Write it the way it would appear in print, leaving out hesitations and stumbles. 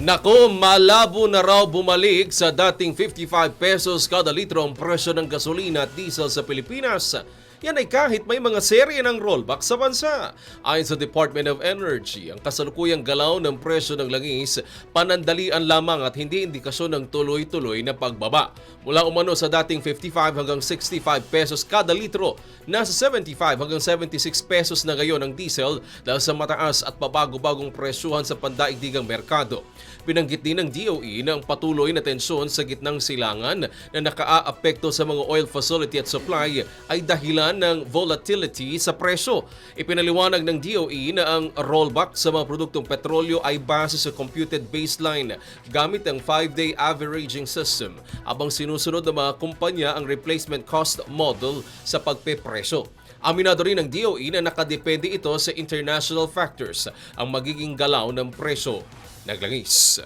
Nako, malabo na raw bumalik sa dating 55 pesos kada litro ang presyo ng gasolina at diesel sa Pilipinas. Yan ay kahit may mga serye ng rollback sa bansa. Ayon sa Department of Energy, ang kasalukuyang galaw ng presyo ng langis panandalian lamang at hindi indikasyon ng tuloy-tuloy na pagbaba. Mula umano sa dating 55 hanggang 65 pesos kada litro, nasa 75 hanggang 76 pesos na ngayon ang diesel dahil sa mataas at pabago-bagong presyuhan sa pandaigdigang merkado. Binanggit din ng DOE na ang patuloy na tensyon sa gitnang silangan na nakaaapekto sa mga oil facility at supply ay dahilan ng volatility sa presyo. Ipinaliwanag ng DOE na ang rollback sa mga produktong petrolyo ay base sa computed baseline gamit ang 5-day averaging system habang sinusunod ng mga kumpanya ang replacement cost model sa pagpepresyo. Aminado rin ng DOE na nakadepende ito sa international factors ang magiging galaw ng presyo ng langis.